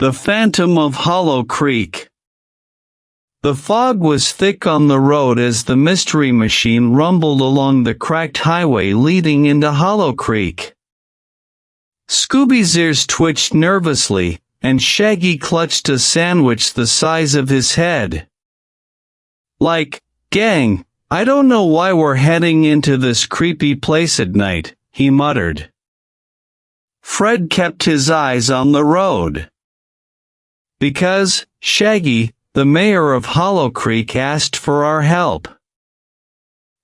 The Phantom of Hollow Creek. The fog was thick on the road as the mystery machine rumbled along the cracked highway leading into Hollow Creek. Scooby's ears twitched nervously, and Shaggy clutched a sandwich the size of his head. Gang, I don't know why we're heading into this creepy place at night, he muttered. Fred kept his eyes on the road. Because, Shaggy, the mayor of Hollow Creek asked for our help.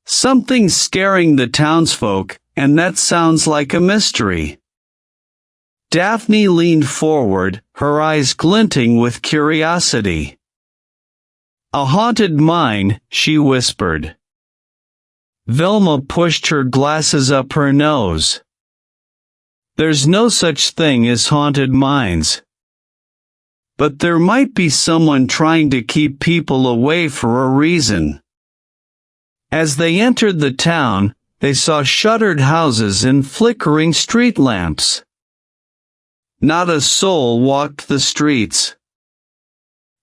Something's scaring the townsfolk, and that sounds like a mystery. Daphne leaned forward, her eyes glinting with curiosity. A haunted mine, she whispered. Velma pushed her glasses up her nose. There's no such thing as haunted mines. But there might be someone trying to keep people away for a reason. As they entered the town, they saw shuttered houses and flickering street lamps. Not a soul walked the streets.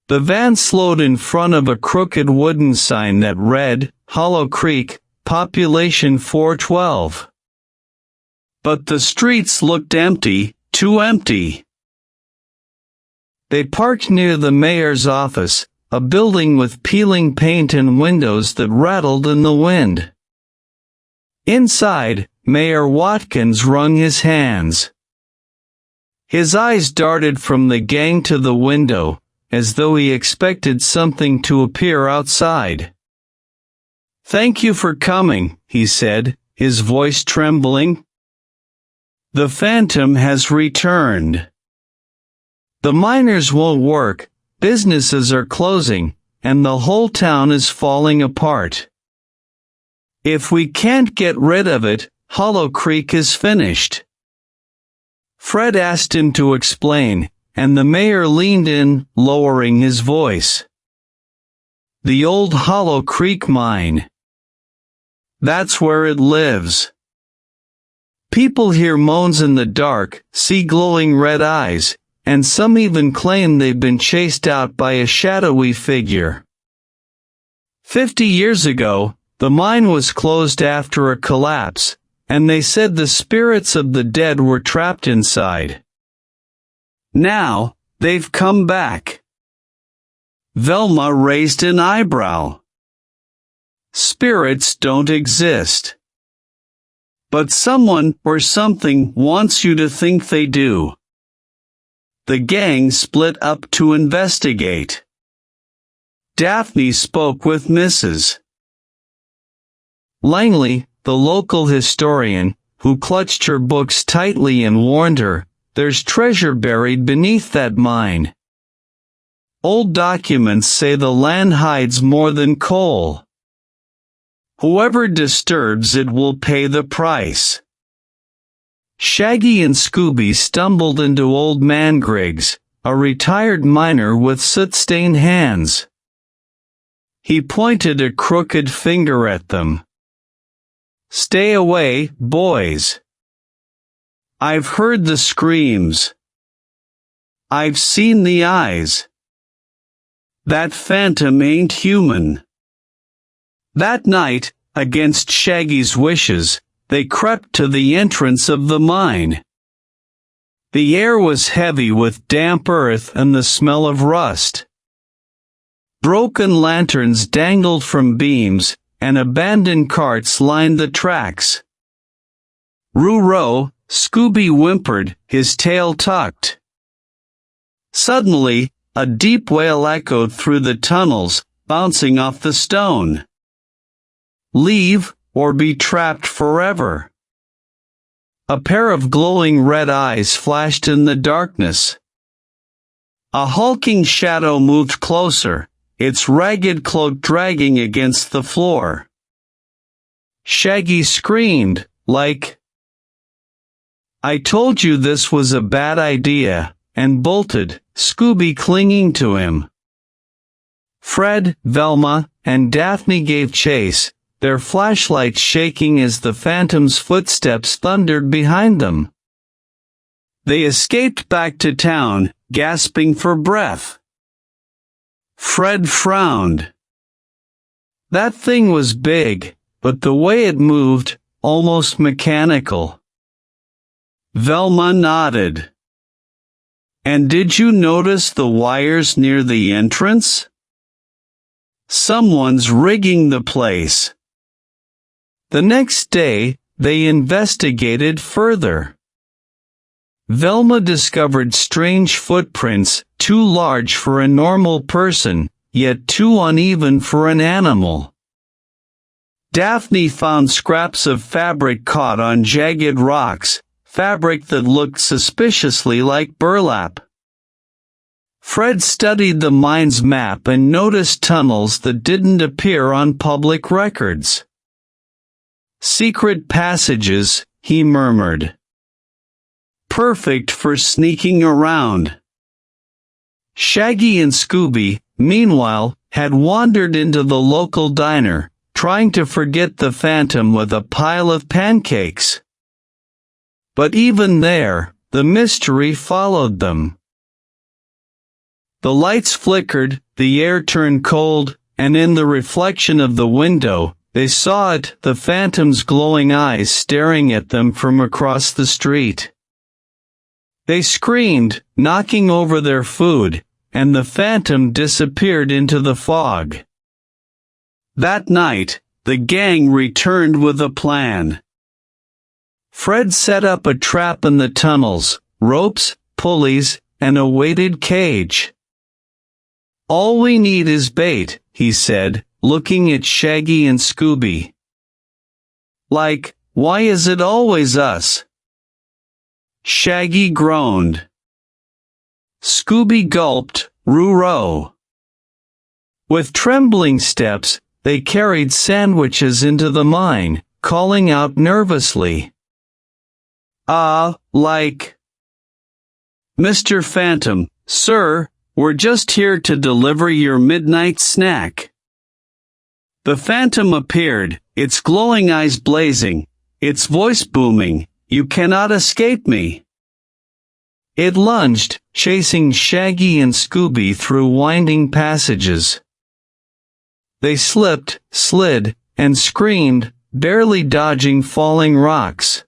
The van slowed in front of a crooked wooden sign that read, Hollow Creek, Population 412. But the streets looked empty, too empty. They parked near the mayor's office, a building with peeling paint and windows that rattled in the wind. Inside, Mayor Watkins wrung his hands. His eyes darted from the gang to the window, as though he expected something to appear outside. Thank you for coming, he said, his voice trembling. The Phantom has returned. The miners won't work, businesses are closing, and the whole town is falling apart. If we can't get rid of it, Hollow Creek is finished. Fred asked him to explain, and the mayor leaned in, lowering his voice. The old Hollow Creek mine. That's where it lives. People hear moans in the dark, see glowing red eyes, and some even claim they've been chased out by a shadowy figure. 50 years ago, the mine was closed after a collapse, and they said the spirits of the dead were trapped inside. Now, they've come back. Velma raised an eyebrow. Spirits don't exist. But someone or something wants you to think they do. The gang split up to investigate. Daphne spoke with Mrs. Langley, the local historian, who clutched her books tightly and warned her, there's treasure buried beneath that mine. Old documents say the land hides more than coal. Whoever disturbs it will pay the price. Shaggy and Scooby stumbled into Old Man Griggs, a retired miner with soot-stained hands. He pointed a crooked finger at them. Stay away, boys. I've heard the screams. I've seen the eyes. That phantom ain't human. That night, against Shaggy's wishes, they crept to the entrance of the mine. The air was heavy with damp earth and the smell of rust. Broken lanterns dangled from beams, and abandoned carts lined the tracks. Roo-row, Scooby whimpered, his tail tucked. Suddenly, a deep wail echoed through the tunnels, bouncing off the stone. Leave, or be trapped forever. A pair of glowing red eyes flashed in the darkness. A hulking shadow moved closer, its ragged cloak dragging against the floor. Shaggy screamed, I told you this was a bad idea, and bolted, Scooby clinging to him. Fred, Velma, and Daphne gave chase, their flashlights shaking as the Phantom's footsteps thundered behind them. They escaped back to town, gasping for breath. Fred frowned. That thing was big, but the way it moved, almost mechanical. Velma nodded. And did you notice the wires near the entrance? Someone's rigging the place. The next day, they investigated further. Velma discovered strange footprints, too large for a normal person, yet too uneven for an animal. Daphne found scraps of fabric caught on jagged rocks, fabric that looked suspiciously like burlap. Fred studied the mine's map and noticed tunnels that didn't appear on public records. Secret passages, he murmured. Perfect for sneaking around. Shaggy and Scooby, meanwhile, had wandered into the local diner, trying to forget the phantom with a pile of pancakes. But even there, the mystery followed them. The lights flickered, the air turned cold, and in the reflection of the window, they saw it, the phantom's glowing eyes staring at them from across the street. They screamed, knocking over their food, and the phantom disappeared into the fog. That night, the gang returned with a plan. Fred set up a trap in the tunnels, ropes, pulleys, and a weighted cage. All we need is bait, he said, looking at Shaggy and Scooby. Like, why is it always us? Shaggy groaned. Scooby gulped, "Roo-row." With trembling steps, they carried sandwiches into the mine, calling out nervously. Like. Mr. Phantom, sir, we're just here to deliver your midnight snack. The phantom appeared, its glowing eyes blazing, its voice booming, "You cannot escape me." It lunged, chasing Shaggy and Scooby through winding passages. They slipped, slid, and screamed, barely dodging falling rocks.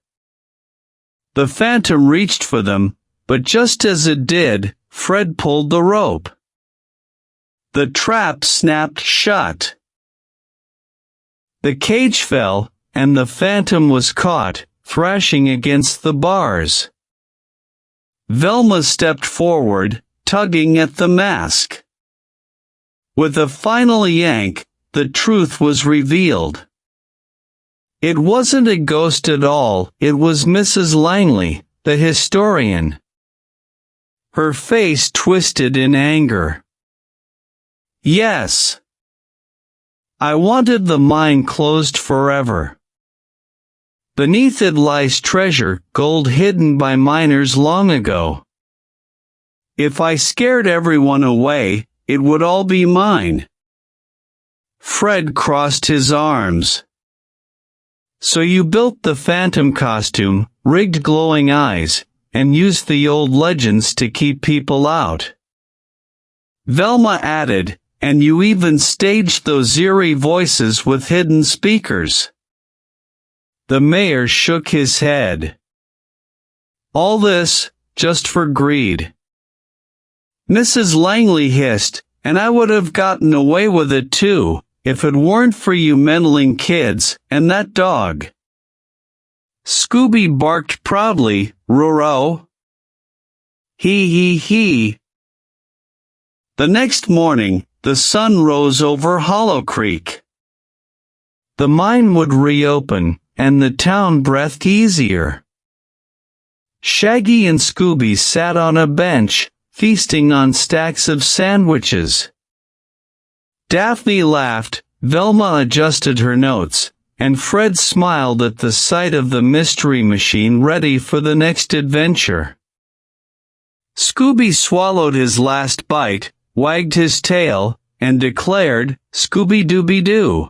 The phantom reached for them, but just as it did, Fred pulled the rope. The trap snapped shut. The cage fell, and the phantom was caught, thrashing against the bars. Velma stepped forward, tugging at the mask. With a final yank, the truth was revealed. It wasn't a ghost at all, it was Mrs. Langley, the historian. Her face twisted in anger. Yes. I wanted the mine closed forever. Beneath it lies treasure, gold hidden by miners long ago. If I scared everyone away, it would all be mine. Fred crossed his arms. So you built the phantom costume, rigged glowing eyes, and used the old legends to keep people out. Velma added, and you even staged those eerie voices with hidden speakers. The mayor shook his head. All this, just for greed. Mrs. Langley hissed, and I would have gotten away with it too, if it weren't for you meddling kids, and that dog. Scooby barked proudly, "Roo-row." He. The next morning, the sun rose over Hollow Creek. The mine would reopen, and the town breathed easier. Shaggy and Scooby sat on a bench, feasting on stacks of sandwiches. Daphne laughed, Velma adjusted her notes, and Fred smiled at the sight of the mystery machine ready for the next adventure. Scooby swallowed his last bite, wagged his tail, and declared, "Scooby-Dooby-Doo."